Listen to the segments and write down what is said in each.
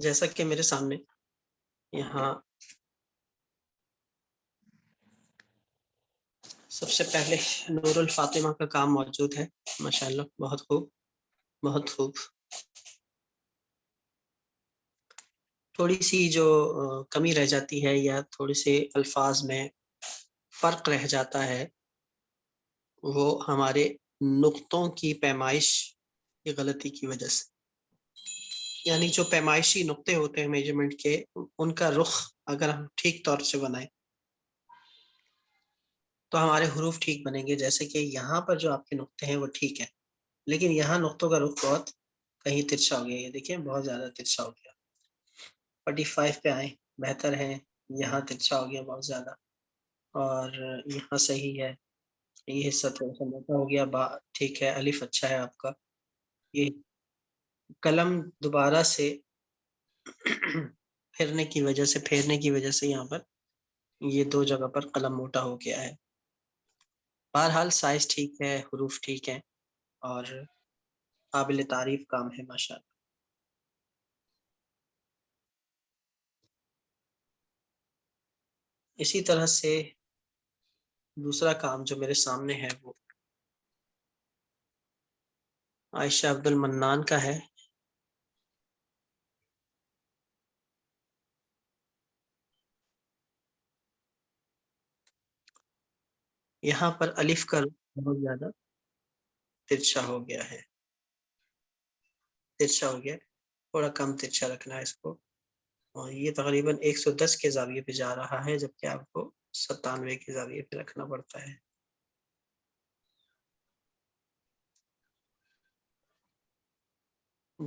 جیسا کہ میرے سامنے یہاں سب سے پہلے نور الفاطمہ کا کام موجود ہے، ماشاءاللہ، بہت خوب، بہت خوب۔ تھوڑی سی جو کمی رہ جاتی ہے یا تھوڑی سی الفاظ میں فرق رہ جاتا ہے، وہ ہمارے نقطوں کی پیمائش کی غلطی کی وجہ سے، یعنی جو پیمائشی نقطے ہوتے ہیں میجرمنٹ کے، ان کا رخ اگر ہم ٹھیک طور سے بنائیں تو ہمارے حروف ٹھیک بنیں گے۔ جیسے کہ یہاں پر جو آپ کے نقطے ہیں وہ ٹھیک ہے، لیکن یہاں نقطوں کا رخ بہت کہیں ترچھا ہو گیا، یہ دیکھیں بہت زیادہ ترچھا ہو گیا۔ 45 پہ آئیں، بہتر ہے، یہاں ترچھا ہو گیا بہت زیادہ، اور یہاں صحیح ہے، یہ حصہ تھوڑا سا موٹا ہو گیا، ٹھیک ہے، الف اچھا ہے آپ کا۔ یہ قلم دوبارہ سے پھیرنے کی وجہ سے یہاں پر یہ دو جگہ پر قلم موٹا ہو گیا ہے۔ بہرحال سائز ٹھیک ہے، حروف ٹھیک ہیں، اور قابل تعریف کام ہے ماشاءاللہ۔ اسی طرح سے دوسرا کام جو میرے سامنے ہے وہ عائشہ عبد المنان کا ہے۔ یہاں پر الف کا بہت زیادہ ترچھا ہو گیا ہے، تھوڑا کم ترچھا رکھنا ہے اس کو، اور یہ تقریباً 110 کے زاویے پہ جا رہا ہے، جبکہ آپ کو 97 کے زاویے پہ رکھنا پڑتا ہے۔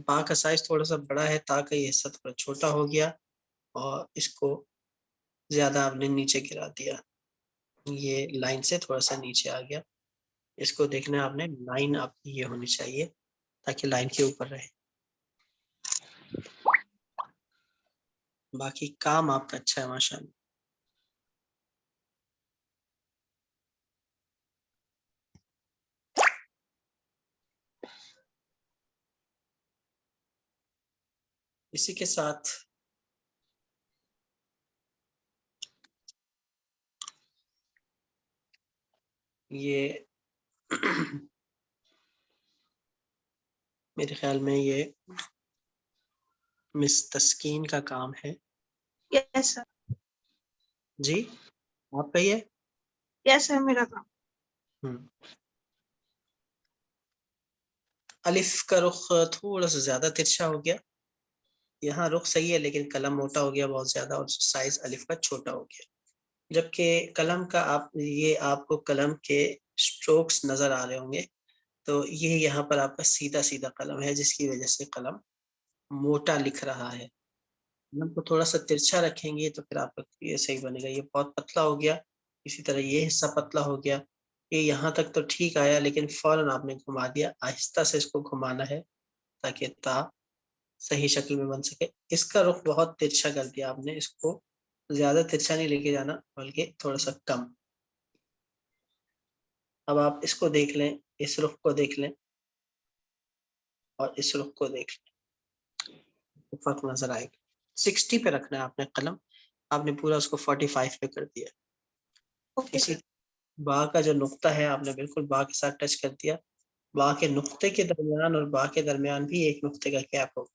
با کا سائز تھوڑا سا بڑا ہے تاکہ یہ حصہ تھوڑا چھوٹا ہو گیا، اور اس کو زیادہ آپ نے نیچے گرا دیا، یہ لائن سے تھوڑا سا نیچے آ گیا۔ اس کو دیکھنا ہے آپ نے، لائن آپ کی یہ ہونی چاہیے تاکہ لائن کے اوپر رہے۔ باقی کام آپ کا اچھا ہے ماشاءاللہ۔ اسی کے ساتھ یہ میرے خیال میں یہ مس تسکین کا کام ہے۔ یس سر، جی آپ کا یہ یس سر، میرا کام۔ الف کا رخ تھوڑا سا زیادہ ترچھا ہو گیا، یہاں رخ صحیح ہے لیکن قلم موٹا ہو گیا بہت زیادہ، اور سائز الف کا چھوٹا ہو گیا، جبکہ قلم کا آپ کو قلم کے سٹروکس نظر آ رہے ہوں گے، تو یہ یہاں پر آپ کا سیدھا سیدھا قلم ہے، جس کی وجہ سے قلم موٹا لکھ رہا ہے۔ قلم کو تھوڑا سا ترچھا رکھیں گے تو پھر آپ کا یہ صحیح بنے گا۔ یہ بہت پتلا ہو گیا، اسی طرح یہ حصہ پتلا ہو گیا، یہ یہاں تک تو ٹھیک آیا، لیکن فوراً آپ نے گھما دیا، آہستہ سے اس کو گھمانا ہے تاکہ تا صحیح شکل میں بن سکے۔ اس کا رخ بہت ترچھا کر دیا آپ نے، اس کو زیادہ ترچھا نہیں لے کے جانا بلکہ تھوڑا سا کم۔ اب آپ اس کو دیکھ لیں، اس رخ کو دیکھ لیں اور اس رخ کو دیکھ لیں، فرق نظر آئے گا۔ 60 پہ رکھنا ہے آپ نے قلم، آپ نے پورا اس کو 45 پہ کر دیا۔ اسی با کا جو نقطہ ہے آپ نے بالکل با کے ساتھ ٹچ کر دیا، با کے نقطے کے درمیان اور با کے درمیان بھی ایک نقطے کا گیپ ہوگا۔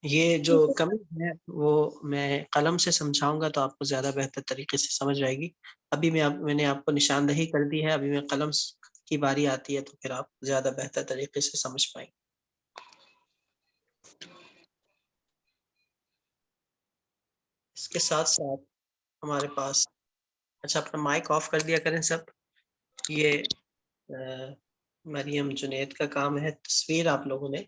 یہ جو کمی ہے وہ میں قلم سے سمجھاؤں گا تو آپ کو زیادہ بہتر طریقے سے سمجھ آئے گی۔ ابھی میں نے آپ کو نشاندہی کر دی ہے، ابھی میں قلم کی باری آتی ہے تو پھر آپ زیادہ بہتر طریقے سے سمجھ پائیں گے۔ اس کے ساتھ ساتھ ہمارے پاس، اچھا اپنا مائک آف کر دیا کریں سب۔ یہ مریم جنید کا کام ہے، تصویر آپ لوگوں نے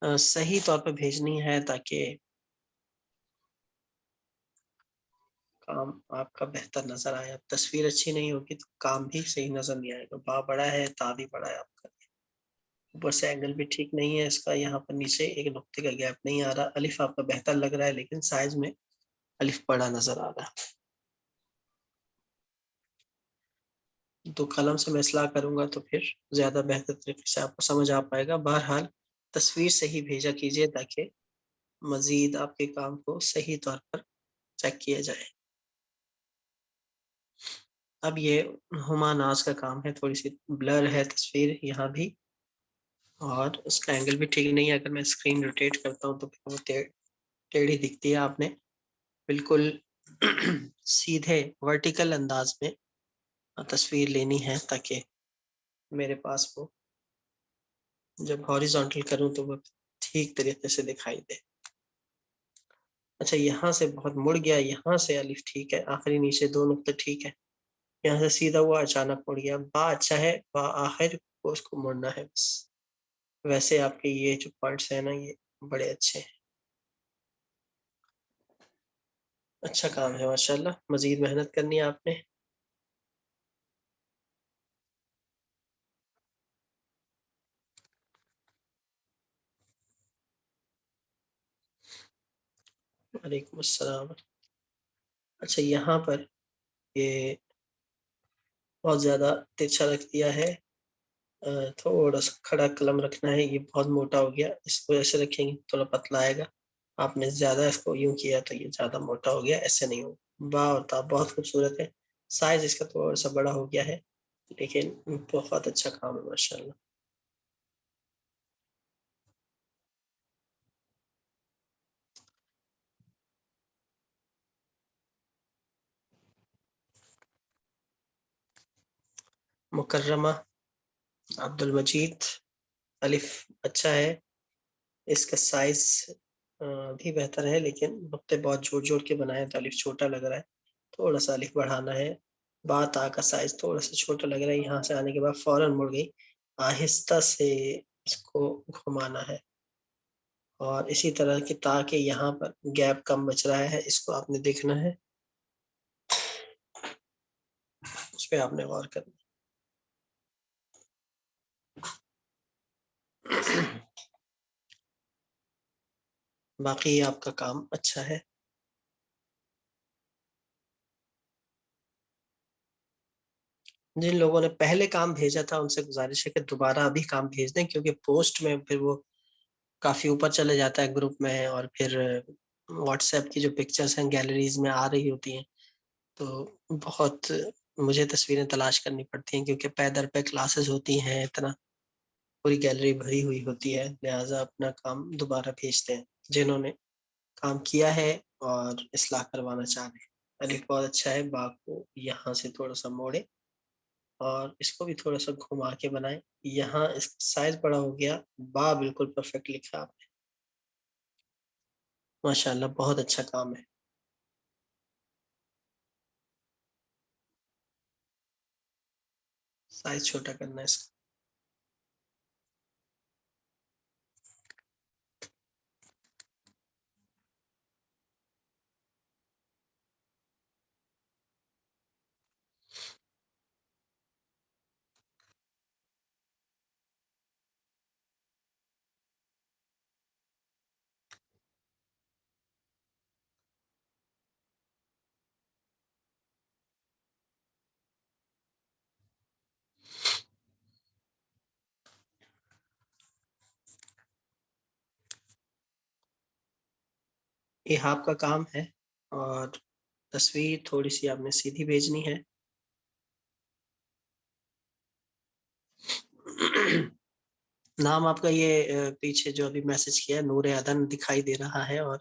صحیح طور پہ بھیجنی ہے تاکہ کام آپ کا بہتر نظر آئے۔ اب تصویر اچھی نہیں ہوگی تو کام بھی صحیح نظر نہیں آئے گا۔ با بڑا ہے، تا بھی بڑا ہے آپ کا، اوپر سے اینگل بھی ٹھیک نہیں ہے اس کا، یہاں پر نیچے ایک نقطے کا گیپ نہیں آ رہا۔ الف آپ کا بہتر لگ رہا ہے لیکن سائز میں الف بڑا نظر آ رہا ہے، تو قلم سے میں اصلاح کروں گا تو پھر زیادہ بہتر طریقے سے آپ کو سمجھ آ پائے گا۔ بہرحال تصویر سے ہی بھیجا کیجیے تاکہ مزید آپ کے کام کو صحیح طور پر چیک کیا جائے۔ اب یہ ہما ناز کا کام ہے، تھوڑی سی بلر ہے تصویر یہاں بھی، اور اس کا اینگل بھی ٹھیک نہیں ہے۔ اگر میں اسکرین روٹیٹ کرتا ہوں تو پھر وہ ٹیڑھی دکھتی ہے۔ آپ نے بالکل سیدھے ورٹیکل انداز میں تصویر لینی ہے تاکہ میرے پاس وہ جب ہاریزونٹل کروں تو وہ ٹھیک طریقے سے دکھائی دے۔ اچھا، یہاں سے بہت مڑ گیا، یہاں سے الف ٹھیک ہے، آخری نیچے دو نقطے ٹھیک ہے، یہاں سے سیدھا ہوا اچانک مڑ گیا۔ با اچھا ہے، با آخر کو اس کو مڑنا ہے بس۔ ویسے آپ کے یہ جو پوائنٹس ہیں نا، یہ بڑے اچھے ہیں، اچھا کام ہے ماشاءاللہ۔ مزید محنت کرنی ہے آپ نے۔ وعلیکم السلام۔ اچھا، یہاں پر یہ بہت زیادہ ترچھا رکھ دیا ہے، تھوڑا سا کھڑا قلم رکھنا ہے۔ یہ بہت موٹا ہو گیا، اس کو ایسے رکھیں گے تھوڑا پتلا آئے گا۔ آپ نے زیادہ اس کو یوں کیا تو یہ زیادہ موٹا ہو گیا، ایسے نہیں ہو۔ با اور تا بہت خوبصورت ہے، سائز اس کا تھوڑا سا بڑا ہو گیا ہے لیکن بہت اچھا کام ہے ماشاءاللہ۔ مکرمہ عبد المجید، الف اچھا ہے، اس کا سائز بھی بہتر ہے لیکن نقطے بہت جوڑ جوڑ کے بنائے تو الف چھوٹا لگ رہا ہے، تھوڑا سا الف بڑھانا ہے۔ بات آ کا سائز تھوڑا سا چھوٹا لگ رہا ہے، یہاں سے آنے کے بعد فوراً مڑ گئی، آہستہ سے اس کو گھمانا ہے، اور اسی طرح کی تاکہ یہاں پر گیپ کم بچ رہا ہے، اس کو آپ نے دیکھنا ہے، اس پہ آپ نے غور کرنا۔ باقی آپ کا کام اچھا ہے۔ جن لوگوں نے پہلے کام بھیجا تھا ان سے گزارش ہے کہ دوبارہ ابھی کام بھیج دیں، کیونکہ پوسٹ میں پھر وہ کافی اوپر چلے جاتا ہے گروپ میں، اور پھر واٹس ایپ کی جو پکچرز ہیں گیلریز میں آ رہی ہوتی ہیں، تو بہت مجھے تصویریں تلاش کرنی پڑتی ہیں، کیونکہ پے در پہ کلاسز ہوتی ہیں، اتنا پوری گیلری بھری ہوئی ہوتی ہے، لہٰذا اپنا کام دوبارہ بھیجتے ہیں جنہوں نے کام کیا ہے اور اصلاح کروانا چاہ رہے ہیں۔ الف بہت اچھا ہے، با کو یہاں سے تھوڑا سا موڑے اور اس کو بھی تھوڑا سا گھما کے بنائیں۔ یہاں اس سائز بڑا ہو گیا، با بالکل پرفیکٹ لکھا آپ نے، ماشاءاللہ بہت اچھا کام ہے۔ سائز چھوٹا کرنا ہے اس کا۔ یہ آپ کا کام ہے، اور تصویر تھوڑی سی آپ نے سیدھی بھیجنی ہے۔ نام آپ کا یہ پیچھے جو ابھی میسج کیا ہے نور عدن دکھائی دے رہا ہے، اور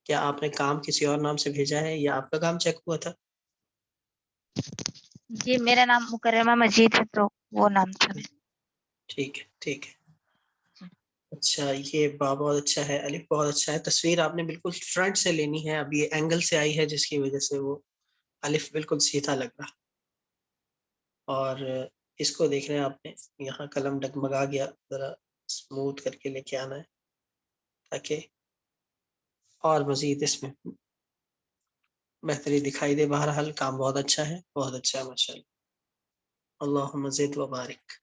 کیا آپ نے کام کسی اور نام سے بھیجا ہے یا آپ کا کام چیک ہوا تھا؟ جی میرا نام مکرمہ مجید ہے، تو وہ نام تھا۔ ٹھیک ہے ٹھیک ہے۔ اچھا، یہ با بہت اچھا ہے، الف بہت اچھا ہے۔ تصویر آپ نے بالکل فرنٹ سے لینی ہے، اب یہ اینگل سے آئی ہے جس کی وجہ سے وہ الف بالکل سیدھا لگ رہا، اور اس کو دیکھنا ہے آپ نے، یہاں قلم ڈگمگا گیا، ذرا اسموتھ کر کے لے کے آنا ہے تاکہ اور مزید اس میں بہتری دکھائی دے۔ بہرحال کام بہت اچھا ہے، بہت اچھا ہے ماشاءاللہ، اللہم زد و بارک۔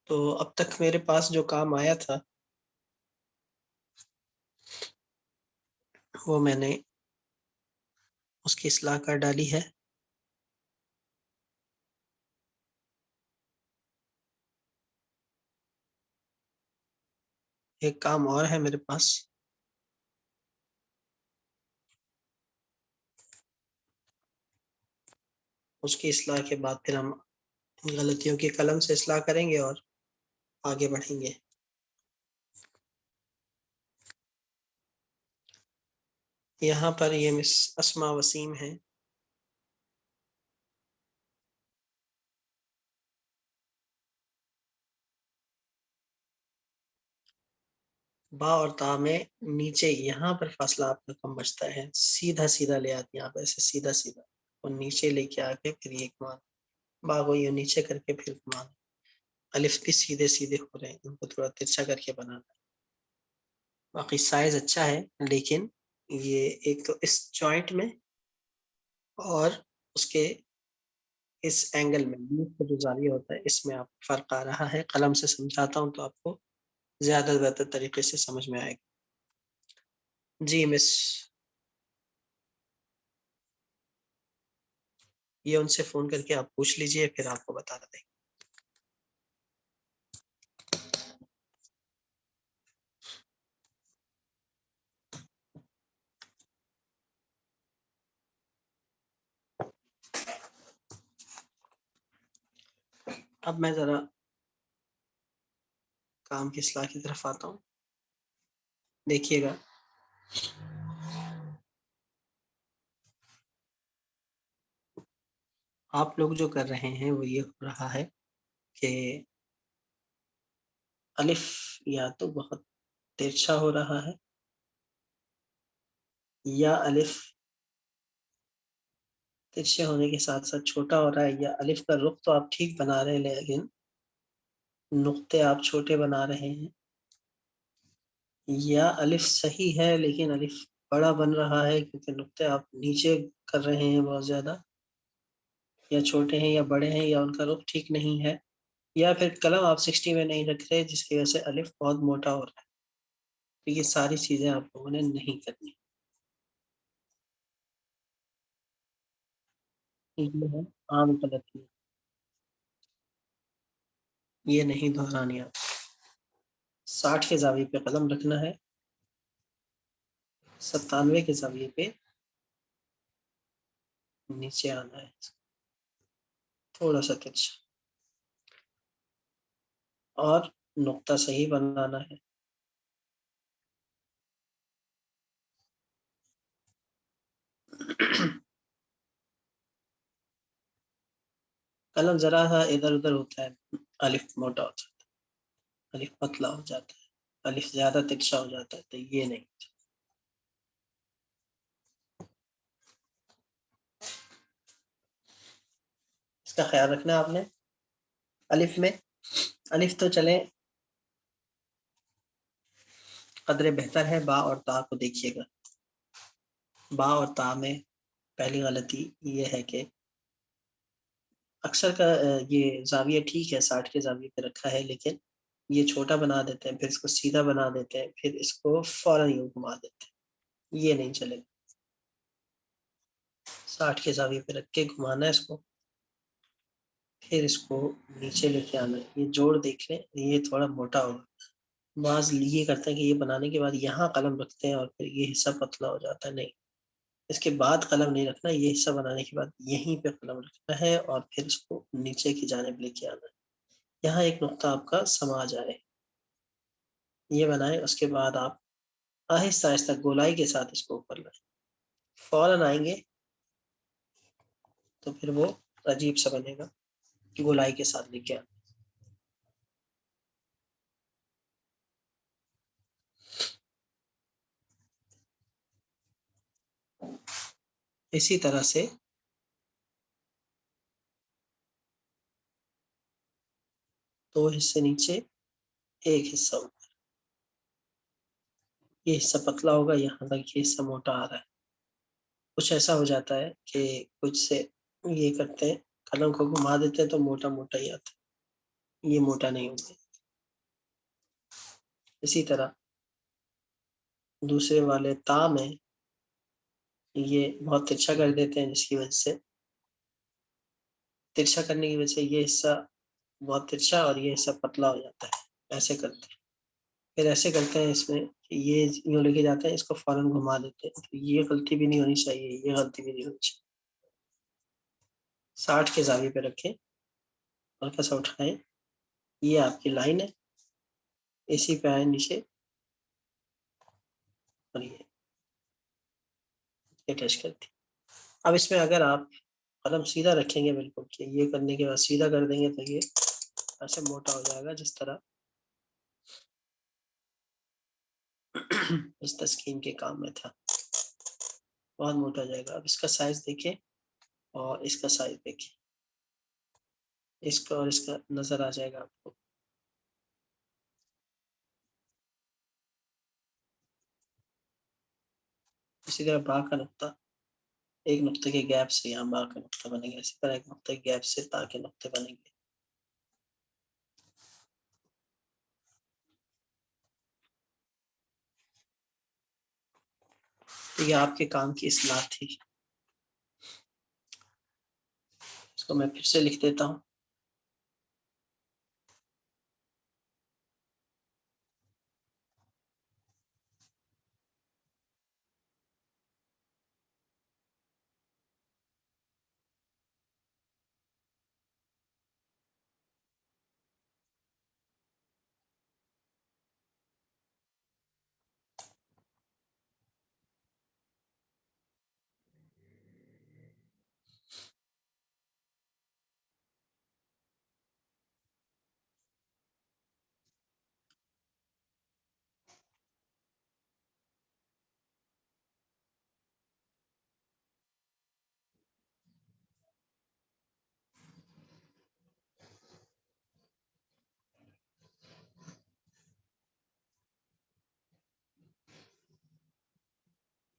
تو اب تک میرے پاس جو کام آیا تھا وہ میں نے اس کی اصلاح کر ڈالی ہے۔ ایک کام اور ہے میرے پاس، اس کی اصلاح کے بعد پھر ہم غلطیوں کی قلم سے اصلاح کریں گے اور آگے بڑھیں گے۔ یہاں پر یہ مس اسما وسیم ہیں، با اور تا میں نیچے یہاں پر فاصلہ آپ کا کم بچتا ہے، سیدھا سیدھا لے آتی ہیں آپ، ایسے سیدھا سیدھا اور نیچے لے کے آ کے پھر یہ گھمان، با کو یہ نیچے کر کے پھر گھمان، الف بھی سیدھے سیدھے ہو رہے ہیں، ان کو تھوڑا ترچھا کر کے بنانا ہے۔ باقی سائز اچھا ہے، لیکن یہ ایک تو اس جوائنٹ میں اور اس کے اس اینگل میں جو زاویہ ہوتا ہے اس میں آپ فرق آ رہا ہے۔ قلم سے سمجھاتا ہوں تو آپ کو زیادہ بہتر طریقے سے سمجھ میں آئے گا۔ جی مس، یہ ان سے فون کر کے آپ پوچھ لیجئے، پھر آپ کو بتا دیں۔ اب میں ذرا کام کی اصلاح کی طرف آتا ہوں، دیکھیے گا۔ آپ لوگ جو کر رہے ہیں وہ یہ ہو رہا ہے کہ الف یا تو بہت ترچھا ہو رہا ہے یا الف ترچھے ہونے کے ساتھ ساتھ چھوٹا ہو رہا ہے، یا الف کا رخ تو آپ ٹھیک بنا رہے ہیں لیکن نقطے آپ چھوٹے بنا رہے ہیں، یا الف صحیح ہے لیکن الف بڑا بن رہا ہے کیونکہ نقطے آپ نیچے کر رہے ہیں بہت زیادہ، یا چھوٹے ہیں یا بڑے ہیں، یا ان کا رخ ٹھیک نہیں ہے، یا پھر قلم آپ 60 میں نہیں رکھ رہے جس کی وجہ سے الف بہت موٹا ہو رہا ہے۔ تو یہ ساری چیزیں آپ لوگوں نے نہیں کرنی، یہ ہے عام غلطی، یہ نہیں دہرانی۔ آپ 60 کے زاویے پہ قلم رکھنا ہے، 97 کے زاویے پہ نیچے آنا ہے، تھوڑا سا ترچھا، اور نقطہ صحیح بنانا ہے۔ قلم ذرا سا ادھر ادھر ہوتا ہے، الف موٹا ہو جاتا ہے، الف پتلا ہو جاتا ہے، الف زیادہ ترچھا ہو جاتا ہے، تو یہ نہیں، اس کا خیال رکھنا ہے آپ نے۔ الف میں الف تو چلیں قدرے بہتر ہے، با اور تا کو دیکھیے گا۔ با اور تا میں پہلی غلطی یہ ہے کہ اکثر کا یہ زاویہ ٹھیک ہے، 60 کے زاویے پہ رکھا ہے، لیکن یہ چھوٹا بنا دیتے ہیں، پھر اس کو سیدھا بنا دیتے ہیں، پھر اس کو فوراً یوں گھما دیتے ہیں، یہ نہیں چلے گا۔ 60 کے زاویے پہ رکھ کے گھمانا ہے اس کو، پھر اس کو نیچے لے کے آنا ہے۔ یہ جوڑ دیکھ لیں، یہ تھوڑا موٹا ہوگا، بعض یہ کرتے ہیں کہ یہ بنانے کے بعد یہاں قلم رکھتے ہیں اور پھر یہ حصہ پتلا ہو جاتا ہے، نہیں، اس کے بعد قلم نہیں رکھنا، یہ حصہ بنانے کے بعد یہیں پہ قلم رکھنا ہے اور پھر اس کو نیچے کی جانب لے کے آنا ہے، یہاں ایک نقطہ آپ کا سما جائے، یہ بنائیں۔ اس کے بعد آپ آہستہ آہستہ گولائی کے ساتھ اس کو اوپر لائیں، فوراً آئیں گے تو پھر وہ عجیب سا بنے گا، گولائی کے ساتھ لے کے آنا۔ اسی طرح سے دو حصے نیچے، ایک حصہ اوپر، یہ حصہ پتلا ہوگا، یہاں تک یہ حصہ موٹا آ رہا ہے۔ کچھ ایسا ہو جاتا ہے کہ کچھ سے یہ کرتے ہیں، قلم کو گھما دیتے ہیں تو موٹا موٹا ہی آتا ہے، یہ موٹا نہیں ہوگا۔ اسی طرح دوسرے والے تا میں یہ بہت ترچھا کر دیتے ہیں، جس کی وجہ سے ترچھا کرنے کی وجہ سے یہ حصہ بہت ترچھا اور یہ حصہ پتلا ہو جاتا ہے، ایسے کرتے ہیں۔ پھر ایسے کرتے ہیں اس میں کہ یہ یوں لے کے جاتے ہیں، اس کو فوراً گھما دیتے ہیں، تو یہ غلطی بھی نہیں ہونی چاہیے، یہ غلطی بھی نہیں ہونی چاہیے۔ 60 کے زاویے پہ رکھیں، ہلکا سا اٹھائیں، یہ آپ کی لائن ہے، اسی پہ آئیں نیچے اور یہ ٹچ کرتی۔ اب اس میں اگر آپ قلم سیدھا رکھیں گے بالکل کہ یہ کرنے کے بعد سیدھا کر دیں گے تو یہ ایسے موٹا ہو جائے گا، جس طرح اس تسکین کے کام میں تھا، بہت موٹا ہو جائے گا۔ اب اس کا سائز دیکھیں اور اس کا سائز دیکھیں، اس کا اور اس کا نظر آ جائے گا آپ کو۔ اسی طرح با کا نقطہ، ایک نقطے کے گیپ سے یہاں با کا نقطہ بنے گا، اسی طرح ایک نقطے کے گیپ سے تا کے نقطے بنیں گے۔ تو یہ آپ کے کام کی اصلاح تھی۔ اس کو میں پھر سے لکھ دیتا ہوں۔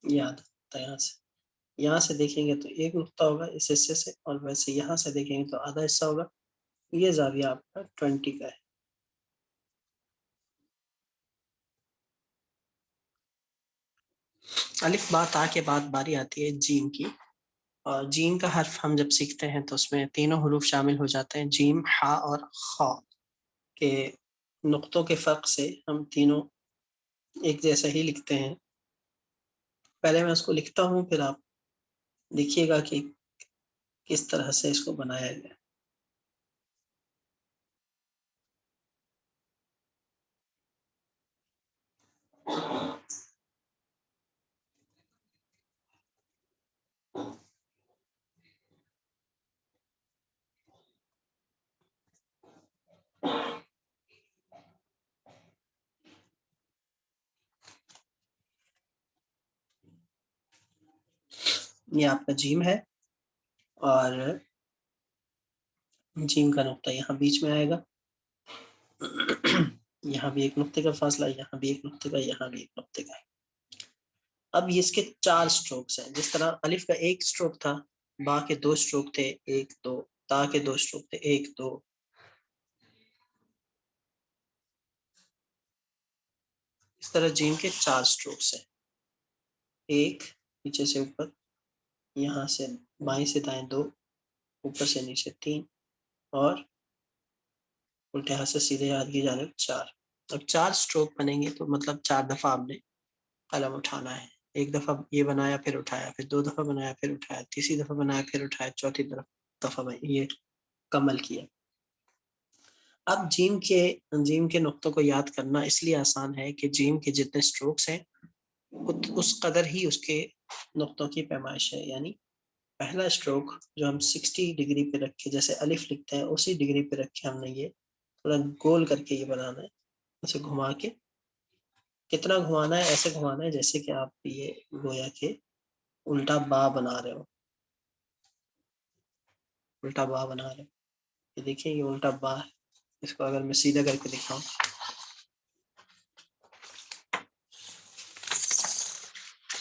یاد آتا یہاں سے دیکھیں گے تو ایک نقطہ ہوگا اس حصے سے، اور ویسے یہاں سے دیکھیں گے تو آدھا حصہ ہوگا۔ یہ زاویہ آپ کا 20 کا ہے۔ الف با تا کے بعد باری آتی ہے جیم کی، اور جیم کا حرف ہم جب سیکھتے ہیں تو اس میں تینوں حروف شامل ہو جاتے ہیں، جیم، ہا اور خا کے نقطوں کے فرق سے ہم تینوں ایک جیسا ہی لکھتے ہیں۔ پہلے میں اس کو لکھتا ہوں، پھر آپ دیکھیے گا کہ کس طرح سے اس کو بنایا گیا۔ یہ آپ کا جیم ہے، اور جیم کا نقطہ یہاں بیچ میں آئے گا، یہاں بھی ایک نقطے کا فاصلہ، یہاں بھی ایک نقطے کا، یہاں بھی ایک نقطے کا۔ اب اس کے 4 سٹروکس ہیں، جس طرح الف کا ایک سٹروک تھا، با کے 2 سٹروک تھے، 1 2، تا کے 2 سٹروک تھے، 1 2۔ اس طرح جیم کے 4 سٹروکس ہیں، 1 نیچے سے اوپر، یہاں سے بائیں سے دائیں 2، اوپر سے نیچے 3، اور الٹے ہاتھ سے سیدھے ہاتھ کی جانب 4۔ اب 4 سٹروک بنیں گے تو مطلب 4 دفعہ آپ نے قلم اٹھانا ہے۔ ایک دفعہ یہ بنایا پھر اٹھایا، پھر 2 دفعہ بنایا پھر اٹھایا، تیسری دفعہ بنایا پھر اٹھایا، چوتھی دفعہ یہ کمل کیا۔ اب جیم کے نقطوں کو یاد کرنا اس لیے آسان ہے کہ جیم کے جتنے سٹروکس ہیں اس قدر ہی اس کے نقطوں کی پیمائش ہے، یعنی پہلا سٹروک جو ہم 60 ڈگری پہ رکھ کے جیسے الف لکھتے ہیں اسی ڈگری پہ رکھ کے ہم نے یہ تھوڑا گول کر کے یہ بنانا ہے، اسے گھما کے۔ کتنا گھمانا ہے؟ ایسے گھمانا ہے جیسے کہ آپ یہ گویا کہ الٹا با بنا رہے ہو، الٹا با بنا رہے ہو۔ یہ دیکھیں یہ الٹا با ہے، اس کو اگر میں سیدھا کر کے دکھاؤں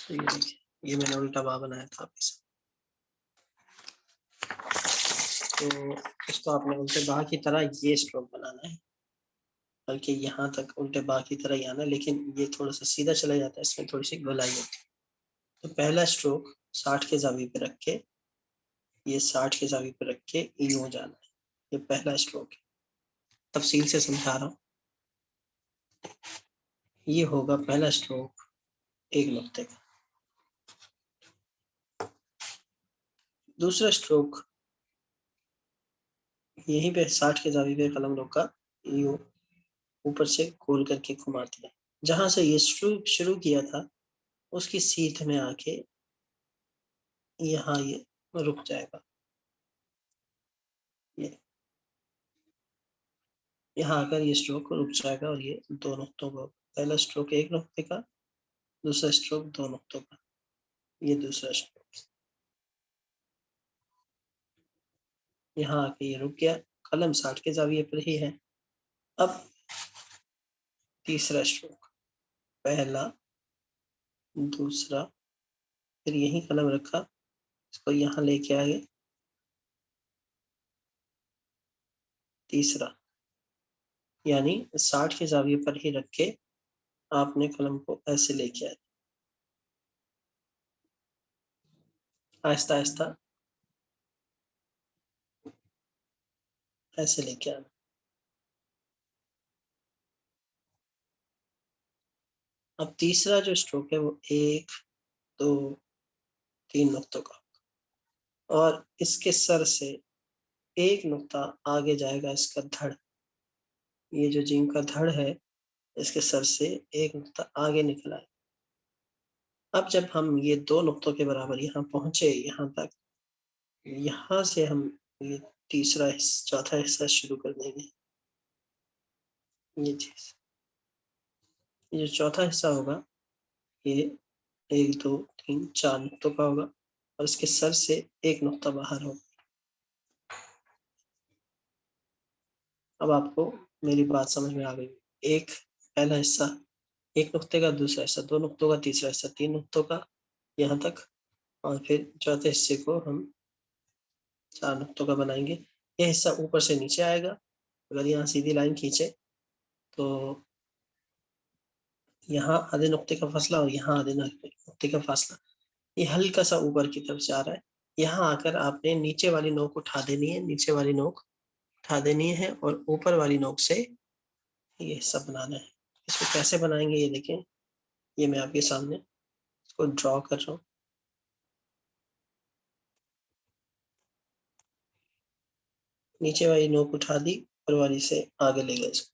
تو یہ دیکھیں یہ میں نے الٹا با بنایا تھا آپ کے ساتھ۔ تو اس کو آپ نے الٹے با کی طرح یہ سٹروک بنانا ہے، بلکہ یہاں تک الٹے با کی طرح ہی آنا، لیکن یہ تھوڑا سا سیدھا چلا جاتا ہے، اس میں تھوڑی سی گولائی ہوتی ہے۔ تو پہلا سٹروک 60 کے زاویے پہ رکھ کے، یہ 60 کے زاویے پہ رکھ کے یوں جانا ہے، یہ پہلا سٹروک ہے۔ تفصیل سے سمجھا رہا ہوں۔ یہ ہوگا پہلا اسٹروک ایک نقطے کا. دوسرا اسٹروک یہیں پہ 60 کے زاویے پہ قلم روکا، یوں اوپر سے کھول کر کے گھما دیا. جہاں سے یہ اسٹروک شروع کیا تھا اس کی سیدھ میں آ کے یہاں یہ رک جائے گا. یہاں آ کر یہ اسٹروک رک جائے گا اور یہ دو نقطوں کو، پہلا اسٹروک ایک نقطے کا، دوسرا اسٹروک دو نقطوں کا. یہ دوسرا اسٹروک یہاں آ کے یہ رک گیا، قلم 60 کے زاویے پر ہی ہے. اب تیسرا اسٹروک، پہلا، دوسرا، پھر یہیں قلم رکھا، اس کو یہاں لے کے آئے، تیسرا، یعنی 60 کے زاویے پر ہی رکھ کے آپ نے قلم کو ایسے لے کے آئے، آہستہ آہستہ ایسے لے کے آنا. اب تیسرا جو اسٹروک ہے وہ 1 2 3 نقطوں کا، اور اس کے سر سے ایک نقطہ آگے جائے گا، اس کا دھڑ، یہ جو جیم کا دھڑ ہے اس کے سر سے ایک نقطہ آگے نکلا ہے. اب جب ہم یہ دو نقطوں کے برابر یہاں پہنچے، یہاں تک، یہاں سے ہم یہ تیسرا چوتھا حصہ شروع کر دیں گے. یہ چیز، یہ جو چوتھا حصہ ہوگا یہ 1 2 3 4 نقطوں کا ہوگا، اور اس کے سر سے ایک نقطہ باہر ہوگا. اب آپ کو میری بات سمجھ میں آ گئی. ایک پہلا حصہ ایک نقطے کا، دوسرا حصہ دو نقطوں کا، تیسرا حصہ 3 نقطوں کا، یہاں تک، اور پھر چوتھے حصے کو ہم 4 نقطوں کا بنائیں گے. یہ حصہ اوپر سے نیچے آئے گا. اگر یہاں سیدھی لائن کھینچے تو یہاں آدھے نقطے کا فاصلہ اور یہاں آدھے نقطے کا فاصلہ، یہ ہلکا سا اوپر کی طرف جا رہا ہے. یہاں آ کر آپ نے نیچے والی نوک اٹھا دینی ہے، نیچے والی نوک اٹھا دینی ہے اور اوپر والی نوک سے یہ حصہ بنانا ہے. اس کو کیسے بنائیں گے یہ دیکھیں، یہ میں آپ کے سامنے اس کو ڈرا کر رہا ہوں. نیچے والی نوک اٹھا دی، اوپر والی سے آگے لے گئے اس کو.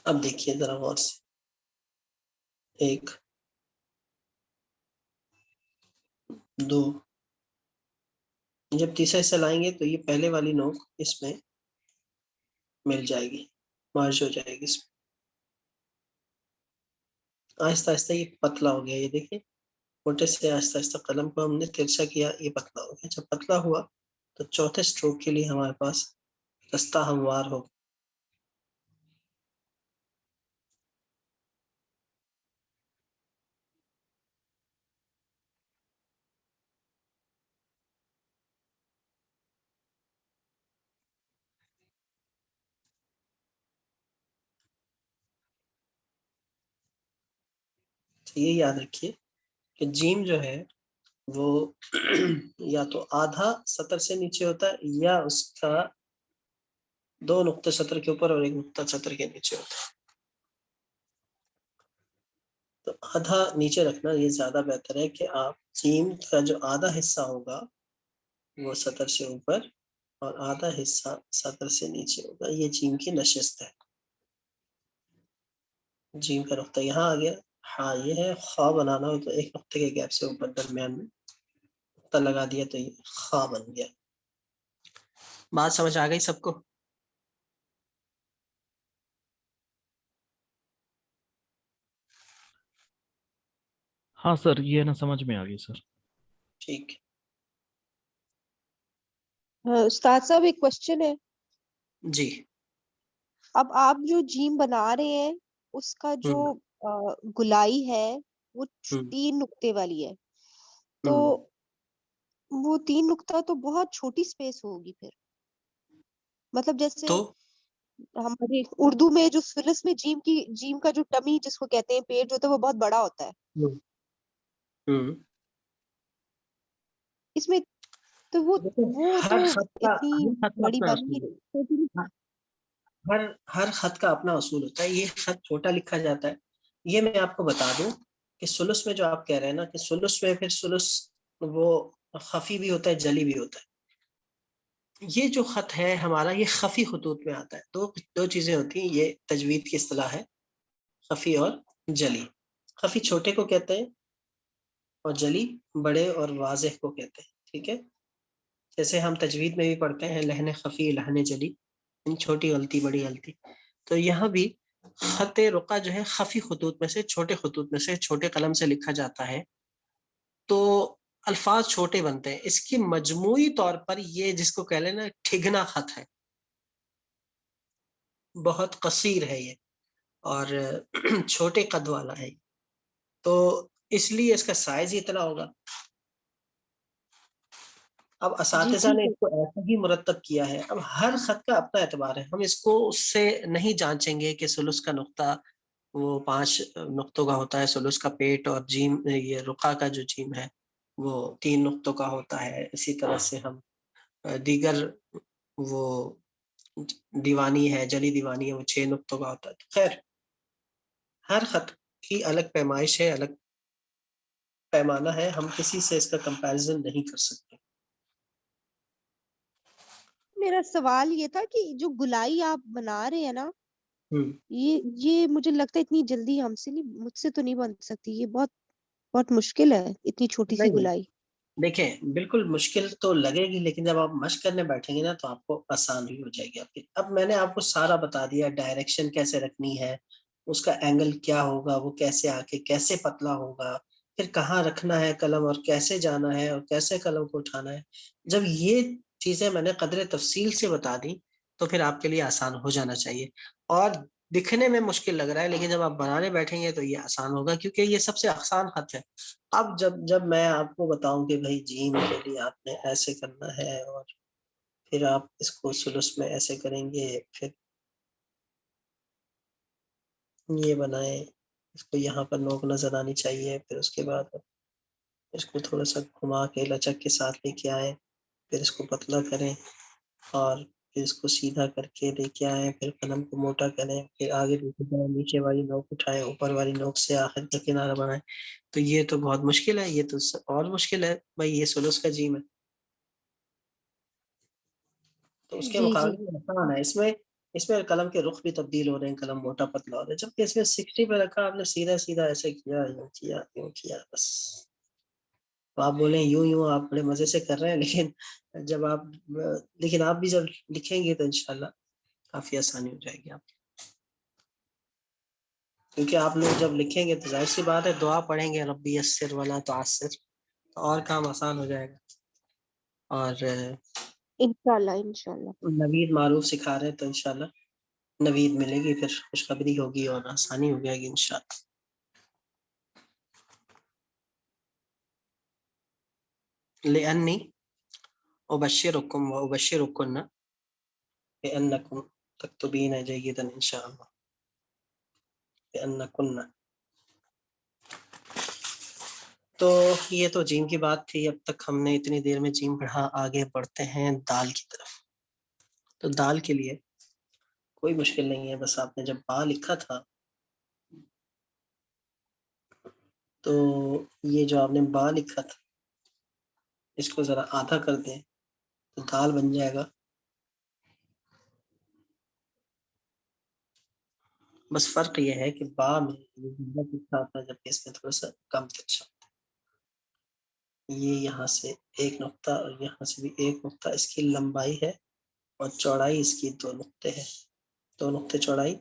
اب دیکھیے ذرا غور سے، 1 2، جب تیسرا حصہ لائیں گے تو یہ پہلے والی نوک اس میں مل جائے گی، مارج ہو جائے گی اس میں. آہستہ آہستہ یہ پتلا ہو گیا، یہ دیکھیں موٹے سے آہستہ آہستہ قلم کو ہم نے ترچھا کیا، یہ پتلا ہو گیا. جب پتلا ہوا تو چوتھے اسٹروک کے لیے ہمارے پاس رستہ ہموار ہوگا. یہ یاد رکھیے کہ جیم جو ہے وہ یا تو آدھا سطر سے نیچے ہوتا ہے، یا اس کا 2 نقطے سطر کے اوپر اور 1 نقطہ سطر کے نیچے ہوتا ہے. تو آدھا نیچے رکھنا یہ زیادہ بہتر ہے کہ آپ جیم کا جو آدھا حصہ ہوگا وہ سطر سے اوپر اور آدھا حصہ سطر سے نیچے ہوگا. یہ جیم کی نشست ہے. جیم کا نقطہ یہاں آ گیا. ہاں یہ ہے، خواہ بنانا ہو تو ایک نقطے کے گیپ سے اوپر درمیان میں نقطہ لگا دیا تو یہ خواہ بن گیا. بات سمجھ آ گئی سب کو؟ ہاں سر، یہ نا سمجھ میں آ گئی سر. ٹھیک. استاد صاحب ایک کوشچن ہے. جی. اب آپ جو جیم بنا رہے ہیں اس کا جو گلائی ہے وہ 3 نقطے والی ہے، تو وہ 3 نقطہ تو بہت چھوٹی سپیس ہوگی پھر. مطلب جیسے تو ہمارے اردو میں جو فلس میں جیم کا جو ٹمی جس کو کہتے ہیں پیٹ جو ہوتا ہے وہ بہت بڑا ہوتا ہے. اس میں تو وہ تو ہر خط کا اتنی بڑی بن نہیں رہی. ہر خط کا اپنا اصول ہوتا ہے. یہ خط چھوٹا لکھا جاتا ہے. یہ میں آپ کو بتا دوں کہ سلس میں جو آپ کہہ رہے ہیں نا کہ سلس میں پھر سلس وہ خفی بھی ہوتا ہے جلی بھی ہوتا ہے. یہ جو خط ہے ہمارا یہ خفی خطوط میں آتا ہے. دو چیزیں ہوتی ہیں, یہ تجوید کی اصطلاح ہے, خفی اور جلی. خفی چھوٹے کو کہتے ہیں اور جلی بڑے اور واضح کو کہتے ہیں. ٹھیک ہے, جیسے ہم تجوید میں بھی پڑھتے ہیں لہن خفی لہن جلی, چھوٹی غلطی بڑی غلطی. تو یہاں بھی خط رقع جو ہے خفی خطوط میں سے, چھوٹے خطوط میں سے, چھوٹے قلم سے لکھا جاتا ہے تو الفاظ چھوٹے بنتے ہیں. اس کی مجموعی طور پر یہ جس کو کہہ لینا ٹھگنا خط ہے, بہت قصیر ہے یہ اور چھوٹے قد والا ہے, تو اس لیے اس کا سائز ہی اتنا ہوگا. اب جی اساتذہ ٹھیک نے ہے. اس کو ایسا ہی مرتب کیا ہے. اب ہر خط کا اپنا اعتبار ہے, ہم اس کو اس سے نہیں جانچیں گے کہ سلس کا نقطہ وہ 5 نقطوں کا ہوتا ہے, سلس کا پیٹ اور جیم یہ رقع کا جو جیم ہے وہ 3 نقطوں کا ہوتا ہے. اسی طرح سے ہم دیگر وہ دیوانی ہے, جلی دیوانی ہے, وہ 6 نقطوں کا ہوتا ہے. خیر ہر خط کی الگ پیمائش ہے, الگ پیمانہ ہے, ہم کسی سے اس کا کمپیریزن نہیں کر سکتے. میرا سوال یہ تھا کہ جو گلائی آپ بنا رہے ہیں نا, یہ مجھے لگتا ہے اتنی جلدی مجھ سے تو نہیں بن سکتی. یہ بہت بہت مشکل ہے اتنی چھوٹی سی نہیں گلائی. دیکھیں بالکل مشکل تو لگے گی, لیکن جب آپ مشق کرنے بیٹھیں گے نا تو آپ کو آسان ہی ہو جائے گی آپ کی. اب میں نے آپ کو سارا بتا دیا, ڈائریکشن کیسے رکھنی ہے, اس کا اینگل کیا ہوگا, وہ کیسے آ کے کیسے پتلا ہوگا, پھر کہاں رکھنا ہے قلم اور کیسے جانا ہے اور کیسے قلم کو اٹھانا ہے. جب یہ چیزیں میں نے قدر تفصیل سے بتا دی تو پھر آپ کے لیے آسان ہو جانا چاہیے. اور دکھنے میں مشکل لگ رہا ہے لیکن جب آپ بنانے بیٹھیں گے تو یہ آسان ہوگا, کیونکہ یہ سب سے آسان خط ہے. اب جب میں آپ کو بتاؤں کہ بھائی جیم کے لیے آپ نے ایسے کرنا ہے اور پھر آپ اس کو سلس میں ایسے کریں گے, پھر یہ بنائیں, اس کو یہاں پر نوک نظر آنی چاہیے, پھر اس کے بعد اس کو تھوڑا سا گھما کے لچک کے ساتھ لے کے آئیں, پھر اس کو پتلا کریں اور پھر اس کو سیدھا کر کے لے کے آئیں, پھر قلم کو موٹا کریں, پھر آگے لے کے جائیں, نیچے والی نوک اٹھائیں, اوپر والی نوک سے آخر کا کنارہ بنائیں. تو یہ تو بہت مشکل ہے, یہ تو اور مشکل ہے بھائی, یہ سلس کا جیم ہے. تو اس کے جی جی. مقابلے میں آسان ہے. اس میں قلم کے رخ بھی تبدیل ہو رہے ہیں, قلم موٹا پتلا ہو رہا ہے, جبکہ اس میں 60 پہ رکھا آپ نے سیدھا سیدھا ایسے کیا, یوں کیا بس. تو آپ بولیں یوں آپ بڑے مزے سے کر رہے ہیں, لیکن آپ بھی جب لکھیں گے تو انشاءاللہ کافی آسانی ہو جائے گی آپ کی. کیونکہ آپ لوگ جب لکھیں گے تو ظاہر سی بات ہے دعا پڑھیں گے, ربی یسر ولا تعسر, تو اور کام آسان ہو جائے گا. اور انشاءاللہ. نوید معروف سکھا رہے ہیں تو انشاءاللہ نوید ملے گی, پھر خوشخبری ہوگی اور آسانی ہو جائے گی انشاءاللہ. لأنی ابشرکم و ابشرکن بأنکم تکتبین جیدا انشاءاللہ. بأنکن, تو یہ تو جیم کی بات تھی. اب تک ہم نے اتنی دیر میں جیم پڑھا, آگے بڑھتے ہیں دال کی طرف. تو دال کے لیے کوئی مشکل نہیں ہے, بس آپ نے جب با لکھا تھا تو یہ جو آپ نے با لکھا تھا اس کو ذرا آدھا کر دیں تو دال بن جائے گا. بس فرق یہ ہے کہ با میں یہ لکھا ہوتا ہے جبکہ اس میں تھوڑا سا کم ترچا ہوتا ہے. یہ یہاں سے ایک نقطہ اور یہاں سے بھی ایک نقطہ, اس کی لمبائی ہے اور چوڑائی اس کی 2 نقطے ہے. 2 نقطے چوڑائی,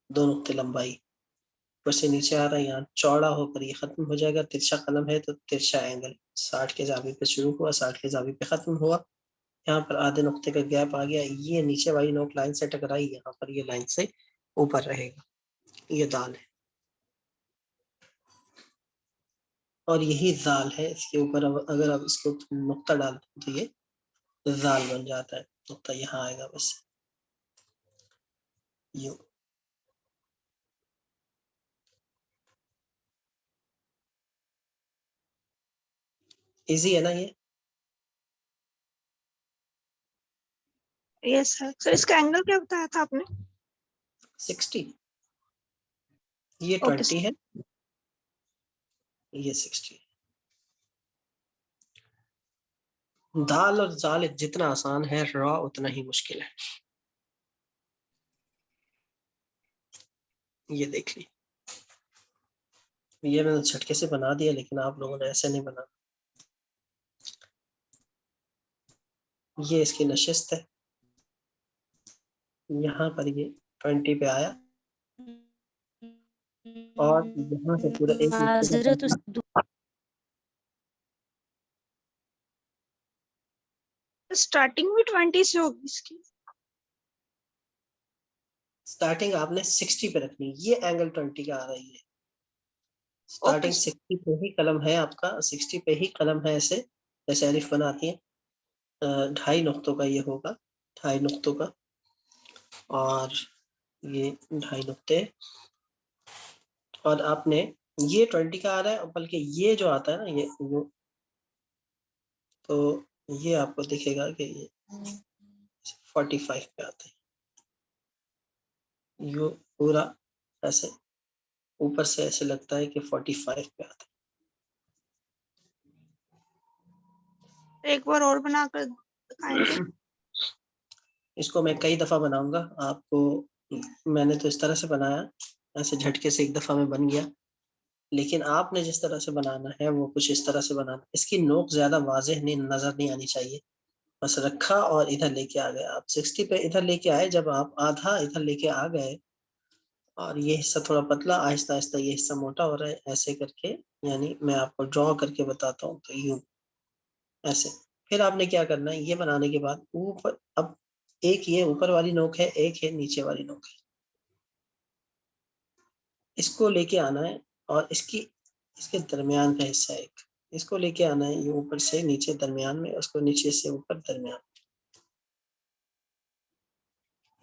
2 نقطے لمبائی. سے نیچے آ رہا ہے, یہاں چوڑا ہو کر یہ ختم ہو جائے گا. ترچا قلم ہے تو ترچا اینگل 60 کے زاویے پہ شروع ہوا, 60 کے زاویے پہ ختم ہوا. یہاں پر آدھے نقطے کا گیپ آ گیا, یہ نیچے والی نوک لائن سے ٹکرائی, یہاں پر یہ لائن سے اوپر رہے گا. یہ دال ہے اور یہی زال ہے. اس کے اوپر اگر آپ اس کو نقطہ ڈال دیں تو یہ زال بن جاتا ہے. نقطہ یہاں آئے گا بس یوں. ایزی ہے نا یہ؟ یس سر. سر اس کا اینگل کیا بتایا تھا آپ نے؟ 60, یہ Okay, 20 ہے, یہ 60. دال اور زال جتنا آسان ہے را اتنا ہی مشکل ہے. یہ دیکھ لی, یہ میں نے جھٹکے سے بنا دیا, لیکن آپ لوگوں نے ایسے نہیں بنا. یہ اس کی نشست ہے, یہاں پر یہ 20 پہ آیا, اور یہاں سے پورا ایک معذرت اسٹارٹنگ بھی 20 سے ہوگی اس کی. سٹارٹنگ آپ نے 60 پہ رکھنی, یہ اینگل 20 کا آ رہی ہے. سٹارٹنگ 60 پہ ہی قلم ہے آپ کا, 60 پہ ہی قلم ہے, ایسے جیسے الف بناتی ہے. 2.5 نقطوں کا یہ ہوگا, 2.5 نقطوں کا, اور یہ 2.5 نقطے, اور آپ نے یہ 20 کا آ رہا ہے, بلکہ یہ جو آتا ہے نا یہ, تو یہ آپ کو دکھے گا کہ یہ 45 پہ آتا ہے. یہ پورا ایسے اوپر سے ایسے لگتا ہے کہ 45 پہ آتا ہے. ایک بار اور بنا کر دکھائیں گے. اس کو میں کئی دفعہ بناؤں گا آپ کو. میں نے تو اس طرح سے بنایا, ایسے جھٹکے سے ایک دفعہ میں بن گیا, لیکن آپ نے جس طرح سے بنانا ہے وہ کچھ اس طرح سے بنانا. اس کی نوک زیادہ واضح نظر نہیں آنی چاہیے. بس رکھا اور ادھر لے کے آ گئے آپ 60 پہ, ادھر لے کے آئے, جب آپ آدھا ادھر لے کے آ گئے اور یہ حصہ تھوڑا پتلا, آہستہ آہستہ یہ حصہ موٹا ہو رہا ہے, ایسے کر کے, یعنی میں آپ کو ڈرا کر کے بتاتا ہوں, تو یوں ایسے. پھر آپ نے کیا کرنا ہے, یہ بنانے کے بعد اوپر, اب ایک یہ اوپر والی نوک ہے, ایک ہے نیچے والی نوک ہے, اس کو لے کے آنا ہے, اور اس کے درمیان کا حصہ ایک, اس کو لے کے آنا ہے, یہ اوپر سے نیچے درمیان میں, اس کو نیچے سے اوپر درمیان.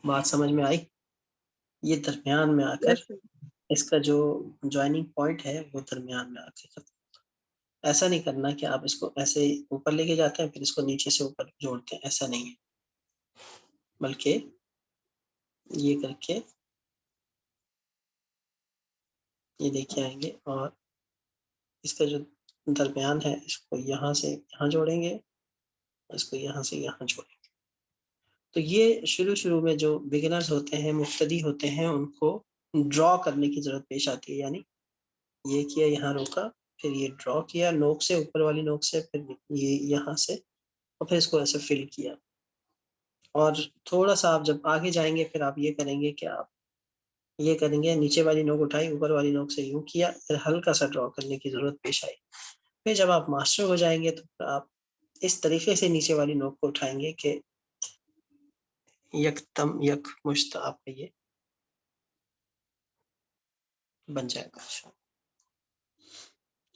بات سمجھ میں آئی؟ یہ درمیان میں آ کر اس کا جو جوائننگ پوائنٹ ہے وہ درمیان میں آ کے. ایسا نہیں کرنا کہ آپ اس کو ایسے اوپر لے کے جاتے ہیں پھر اس کو نیچے سے اوپر جوڑتے ہیں, ایسا نہیں ہے, بلکہ یہ کر کے یہ لے کے آئیں گے, اور اس کا جو درمیان ہے اس کو یہاں سے یہاں جوڑیں گے, اس کو یہاں سے یہاں جوڑیں گے. تو یہ شروع میں جو بگنرز ہوتے ہیں, مبتدی ہوتے ہیں, ان کو ڈرا کرنے کی ضرورت پیش آتی ہے. یعنی یہ کیا, یہاں روکا, پھر یہ ڈرا کیا نوک سے, اوپر والی نوک سے, پھر یہ یہاں سے, اور پھر اس کو ایسے فل کیا. اور تھوڑا سا آپ جب آگے جائیں گے پھر آپ یہ کریں گے کہ آپ یہ کریں گے, نیچے والی نوک اٹھائی, اوپر والی نوک سے یوں کیا, پھر ہلکا سا ڈرا کرنے کی ضرورت پیش آئی. پھر جب آپ ماسٹر ہو جائیں گے تو آپ اس طریقے سے نیچے والی نوک کو اٹھائیں گے کہ یک تم یک مشت آپ کا یہ بن جائے گا.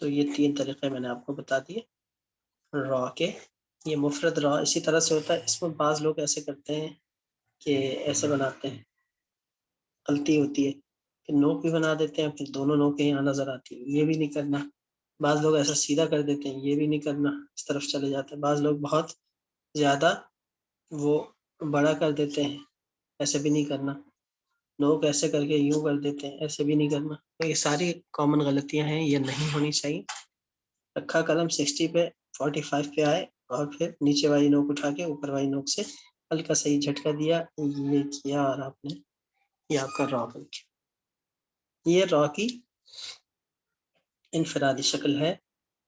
تو یہ 3 طریقے میں نے آپ کو بتا دیے را کے. یہ مفرد را اسی طرح سے ہوتا ہے. اس میں بعض لوگ ایسے کرتے ہیں کہ ایسے بناتے ہیں, غلطی ہوتی ہے کہ نوک بھی بنا دیتے ہیں, پھر دونوں نوکیں یہاں نظر آتی ہیں, یہ بھی نہیں کرنا. بعض لوگ ایسا سیدھا کر دیتے ہیں, یہ بھی نہیں کرنا, اس طرف چلے جاتے ہیں. بعض لوگ بہت زیادہ وہ بڑا کر دیتے ہیں, ایسے بھی نہیں کرنا. نوک ایسے کر کے یوں کر دیتے ہیں, ایسے بھی نہیں کرنا. تو یہ ساری کامن غلطیاں ہیں, یہ نہیں ہونی چاہیے. رکھا قلم 60 پہ, 45 پہ آئے, اور پھر نیچے والی نوک اٹھا کے اوپر والی نوک سے ہلکا سا ہی جھٹکا دیا, یہ کیا, اور آپ نے یہ آپ کا را بن گیا. یہ را کی انفرادی شکل ہے.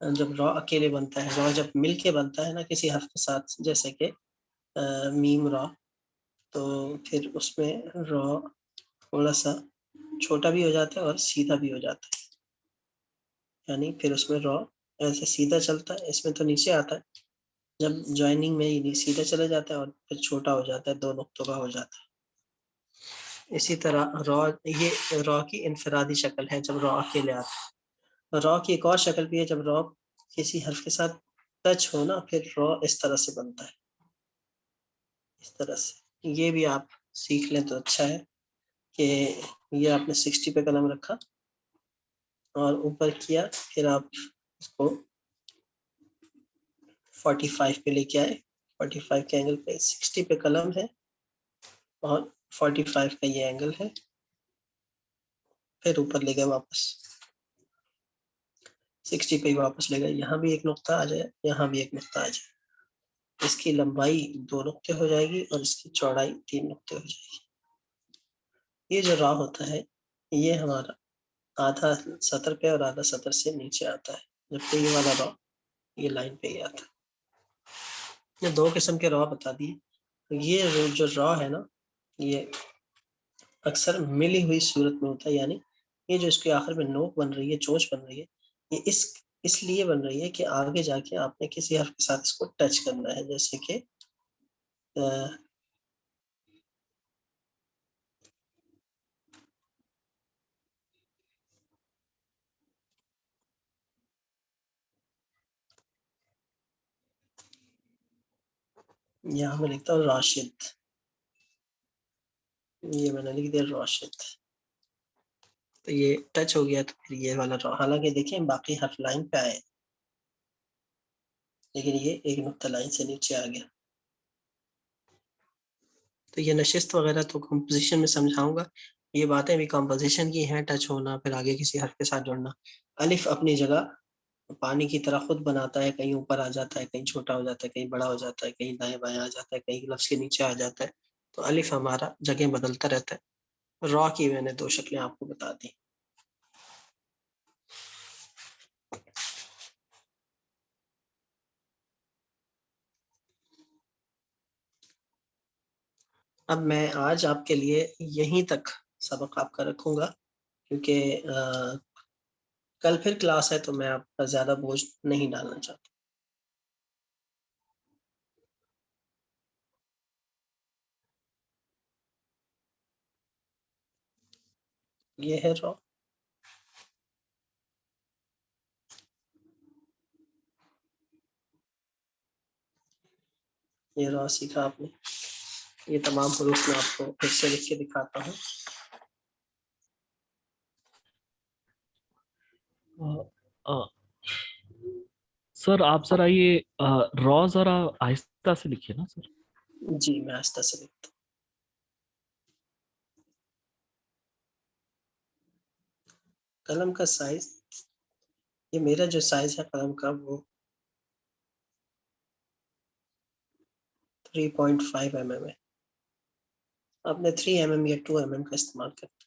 جب را اکیلے بنتا ہے, را جب مل کے بنتا ہے نا کسی حرف کے ساتھ, جیسے کہ میم را, تو پھر اس میں را تھوڑا سا چھوٹا بھی ہو جاتا ہے اور سیدھا بھی ہو جاتا ہے. یعنی پھر اس میں را ایسے سیدھا چلتا ہے, اس میں تو نیچے آتا ہے, جب جوائننگ میں یہ سیدھا چلا جاتا ہے اور پھر چھوٹا ہو جاتا ہے, 2 نقطوں کا ہو جاتا ہے. اسی طرح را, یہ را کی انفرادی شکل ہے جب را اکیلے آتا ہے. را کی ایک اور شکل بھی ہے, جب را کسی حرف کے ساتھ ٹچ ہونا, پھر را اس طرح سے بنتا ہے, اس طرح سے. یہ بھی آپ سیکھ لیں تو اچھا ہے کہ یہ آپ نے 60 پہ قلم رکھا اور اوپر کیا, پھر آپ اس کو 45 پہ لے کے آئے, 45 کے اینگل پہ. 60 پہ قلم ہے اور 45 کا یہ اینگل ہے, پھر اوپر لے گئے واپس 60 پہ واپس لے گئے. یہاں بھی ایک نقطہ آ جائے, یہاں بھی ایک نقطہ آ جائے. اس کی لمبائی 2 نقطے ہو جائے گی اور اس کی چوڑائی 3 نقطے ہو جائے گی. یہ جو را ہوتا ہے یہ ہمارا آدھا سطر پہ اور آدھا سطر سے نیچے آتا ہے, جبکہ یہ والا را یہ لائن پہ ہی آتا ہے. یہ 2 قسم کے را بتا دیے. یہ جو را ہے نا یہ اکثر ملی ہوئی صورت میں ہوتا ہے, یعنی یہ جو اس کے آخر میں نوک بن رہی ہے, چونچ بن رہی ہے, یہ اس لیے بن رہی ہے کہ آگے جا کے آپ نے کسی حرف کے ساتھ اس کو ٹچ کرنا ہے. جیسے کہ یہاں میں لکھتا ہوں راشد, یہ میں نے لکھ دیا راشد, تو یہ ٹچ ہو گیا. تو پھر یہ والا را, حالانکہ دیکھیں باقی حرف لائن پہ آئے لیکن یہ ایک نقطہ لائن سے نیچے آ گیا. تو یہ نشست وغیرہ تو کمپوزیشن میں سمجھاؤں گا. یہ باتیں بھی کمپوزیشن کی ہیں, ٹچ ہونا, پھر آگے کسی حرف کے ساتھ جڑنا. الف اپنی جگہ پانی کی طرح خود بناتا ہے, کہیں اوپر آ جاتا ہے, کہیں چھوٹا ہو جاتا ہے, کہیں بڑا ہو جاتا ہے, کہیں دائیں بائیں آ جاتا ہے, کہیں لفظ کے نیچے آ جاتا ہے. تو الف ہمارا جگہ بدلتا رہتا ہے. را کی میں نے 2 شکلیں آپ کو بتا دی. اب میں آج آپ کے لیے یہیں تک سبق آپ کا رکھوں گا, کیونکہ کل پھر کلاس ہے تو میں آپ کا زیادہ بوجھ نہیں ڈالنا چاہتا. یہ ہے را, یہ را سیکھا آپ نے. یہ تمام حروف میں آپ کو پھر سے لکھ کے دکھاتا ہوں. سر آپ ذرا یہ را ذرا آہستہ سے لکھیے نا سر. جی میں آہستہ سے لکھتا ہوں. قلم کا سائز, یہ میرا جو سائز ہے قلم کا وہ 3.5 mm ہے. آپ نے 3 mm یا 2 mm کا استعمال کرنا.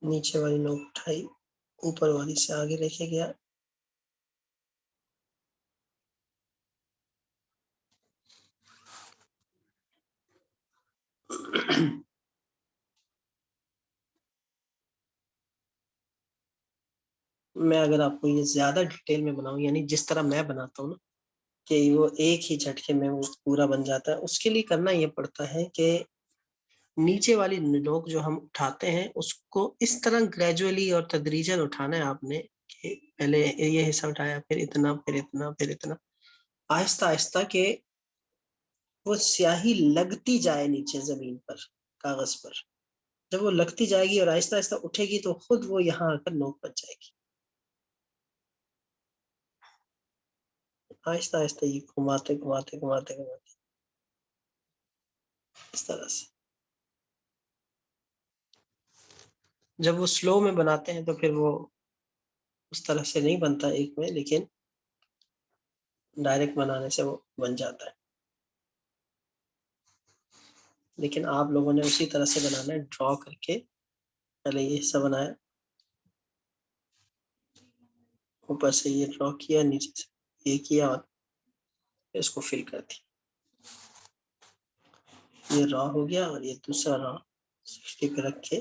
نیچے والی نوک اٹھائی, اوپر والی سے آگے لے کے گیا. میں اگر آپ کو یہ زیادہ ڈیٹیل میں بناؤں, یعنی جس طرح میں بناتا ہوں نا کہ وہ ایک ہی جھٹکے میں وہ پورا بن جاتا ہے, اس کے لیے کرنا یہ پڑتا ہے کہ نیچے والی نوک جو ہم اٹھاتے ہیں اس کو اس طرح گریجولی اور تدریجاً اٹھانا ہے آپ نے, کہ پہلے یہ حصہ اٹھایا, پھر اتنا, پھر اتنا, پھر اتنا, آہستہ آہستہ کہ وہ سیاہی لگتی جائے نیچے زمین پر, کاغذ پر. جب وہ لگتی جائے گی اور آہستہ آہستہ اٹھے گی تو خود وہ یہاں آ کر نوک بچ جائے گی. آہستہ آہستہ یہ گھماتے گھماتے گھماتے گھماتے اس طرح سے. جب وہ سلو میں بناتے ہیں تو پھر وہ اس طرح سے نہیں بنتا ایک میں, لیکن ڈائریکٹ بنانے سے وہ بن جاتا ہے. لیکن آپ لوگوں نے اسی طرح سے بنانا ہے, ڈرا کر کے. پہلے یہ حصہ بنایا, اوپر سے یہ ڈرا کیا, نیچے سے یہ کیا, اور اس کو فل کر دیا. یہ را ہو گیا, اور یہ دوسرا را 60 پہ رکھ کے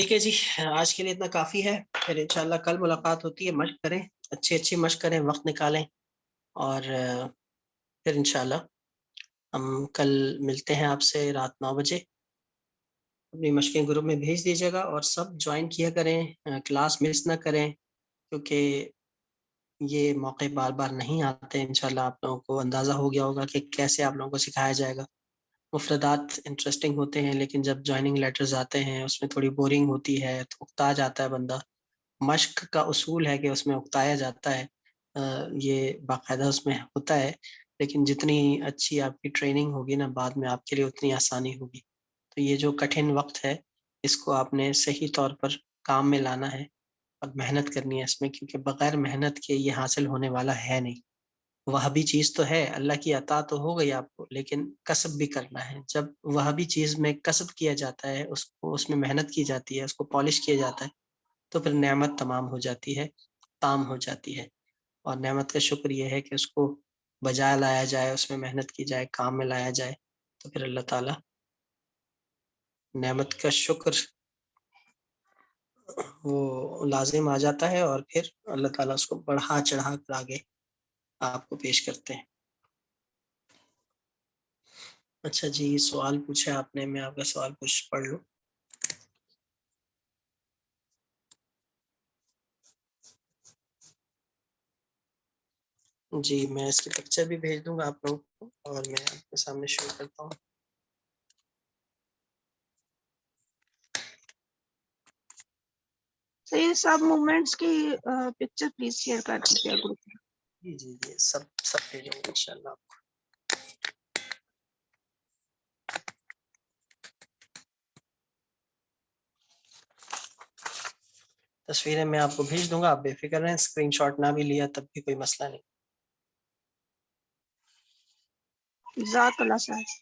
ٹھیک ہے جی، آج کے لیے اتنا کافی ہے، پھر انشاءاللہ کل ملاقات ہوتی ہے. مشق کریں، اچھی مشق کریں، وقت نکالیں، اور پھر انشاءاللہ ہم کل ملتے ہیں آپ سے رات 9 بجے. اپنی مشقیں گروپ میں بھیج دیجیے گا اور سب جوائن کیا کریں، کلاس مس نہ کریں، کیونکہ یہ موقع بار بار نہیں آتے. انشاءاللہ آپ لوگوں کو اندازہ ہو گیا ہوگا کہ کیسے آپ لوگوں کو سکھایا جائے گا. مفردات انٹرسٹنگ ہوتے ہیں، لیکن جب جوائننگ لیٹرز آتے ہیں اس میں تھوڑی بورنگ ہوتی ہے، تو اکتا جاتا ہے بندہ. مشق کا اصول ہے کہ اس میں اکتایا جاتا ہے، یہ باقاعدہ اس میں ہوتا ہے، لیکن جتنی اچھی آپ کی ٹریننگ ہوگی نا بعد میں آپ کے لیے اتنی آسانی ہوگی. تو یہ جو کٹھن وقت ہے اس کو آپ نے صحیح طور پر کام میں لانا ہے اور محنت کرنی ہے اس میں، کیونکہ بغیر محنت کے یہ حاصل ہونے والا ہے نہیں. وہابی چیز تو ہے، اللہ کی عطا تو ہو گئی آپ کو، لیکن کسب بھی کرنا ہے. جب وہابی چیز میں کسب کیا جاتا ہے، اس میں محنت کی جاتی ہے، اس کو پالش کیا جاتا ہے، تو پھر نعمت تمام ہو جاتی ہے، تام ہو جاتی ہے. اور نعمت کا شکر یہ ہے کہ اس کو بجا لایا جائے، اس میں محنت کی جائے، کام میں لایا جائے، تو پھر اللہ تعالیٰ نعمت کا شکر وہ لازم آ جاتا ہے، اور پھر اللہ تعالیٰ اس کو بڑھا چڑھا کر آگے آپ کو پیش کرتے ہیں. اچھا جی، سوال پوچھا آپ نے، میں آپ کا سوال پڑھ لوں. جی، میں اس کی پکچر بھی بھیج دوں گا آپ لوگوں کو، اور میں آپ کے سامنے شو کرتا ہوں. تو یہ سب موومنٹس کی پکچر پلیز شیئر کر دیجیے گروپ میں. جی جی جی، سب بھیجوں گا انشاءاللہ آپ کو. تصویریں میں آپ کو بھیج دوں گا، آپ بے فکر رہیں، اسکرین شاٹ نہ بھی لیا تب بھی کوئی مسئلہ نہیں. جزاک اللہ خیر.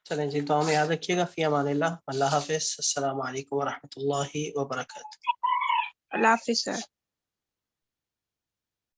چلیں جی، دعا میں یاد رکھیے گا. فی امان اللہ. اللہ حافظ. السلام علیکم ورحمۃ اللہ وبرکاتہ. اللہ حافظ سر.